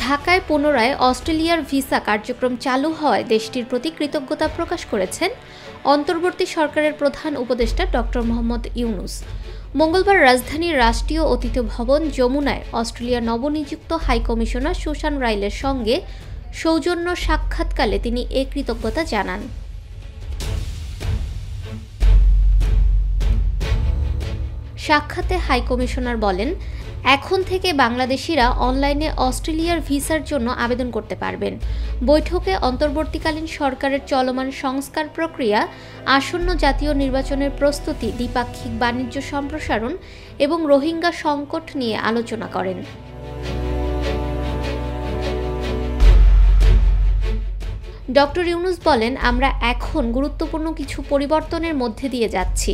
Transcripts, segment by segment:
ঢাকায় পুনরায় অস্ট্রেলিয়ার ভিসা কার্যক্রম চালু হওয়ায় দেশটির প্রতি কৃতজ্ঞতা প্রকাশ করেছেন অন্তর্বর্তী সরকারের প্রধান উপদেষ্টা ডক্টর মোহাম্মদ ইউনূস। মঙ্গলবার রাজধানীর রাষ্ট্রীয় অতিথি ভবন যমুনায় অস্ট্রেলিয়ার নবনিযুক্ত হাইকমিশনার সুসান রাইলের সঙ্গে সৌজন্য সাক্ষাৎকালে তিনি এ কৃতজ্ঞতা জানান। সাক্ষাতে হাইকমিশনার বলেন, এখন থেকে বাংলাদেশিরা অনলাইনে অস্ট্রেলিয়ার ভিসার জন্য আবেদন করতে পারবেন। বৈঠকে অন্তর্বর্তীকালীন সরকারের চলমান সংস্কার প্রক্রিয়া, আসন্ন জাতীয় নির্বাচনের প্রস্তুতি, দ্বিপাক্ষিক বাণিজ্য সম্প্রসারণ এবং রোহিঙ্গা সংকট নিয়ে আলোচনা করেন। ডক্টর ইউনূস বলেন, আমরা এখন গুরুত্বপূর্ণ কিছু পরিবর্তনের মধ্যে দিয়ে যাচ্ছি।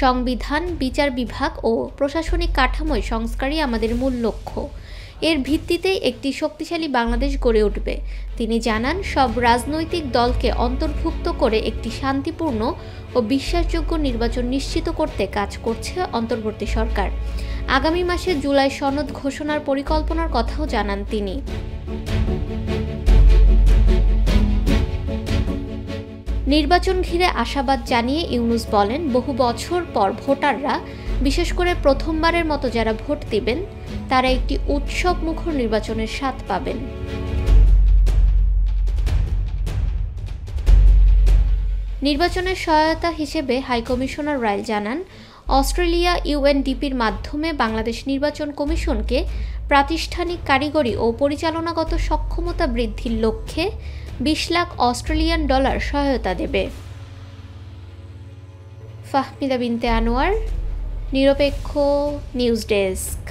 সংবিধান, বিচার বিভাগ ও প্রশাসনিক কাঠামোয় সংস্কারই আমাদের মূল লক্ষ্য। এর ভিত্তিতেই একটি শক্তিশালী বাংলাদেশ গড়ে উঠবে। তিনি জানান, সব রাজনৈতিক দলকে অন্তর্ভুক্ত করে একটি শান্তিপূর্ণ ও বিশ্বাসযোগ্য নির্বাচন নিশ্চিত করতে কাজ করছে অন্তর্বর্তী সরকার। আগামী মাসে জুলাই সনদ ঘোষণার পরিকল্পনার কথাও জানান তিনি। নির্বাচন ঘিরে আশাবাদ জানিয়ে ইউনূস বলেন, বহু বছর পর ভোটাররা, বিশেষ করে প্রথমবারের মতো যারা ভোট দিবেন, তারা একটি উৎসবমুখর নির্বাচনের স্বাদ পাবেন। নির্বাচনের সহায়তা হিসেবে হাইকমিশনার রাইল জানান, অস্ট্রেলিয়া ইউএনডিপির মাধ্যমে বাংলাদেশ নির্বাচন কমিশনকে প্রাতিষ্ঠানিক, কারিগরি ও পরিচালনাগত সক্ষমতা বৃদ্ধির লক্ষ্যে 20 লাখ অস্ট্রেলিয়ান ডলার সহায়তা দেবে। ফাহমিদা বিনতে আনোয়ার, নিরপেক্ষ নিউজ ডেস্ক।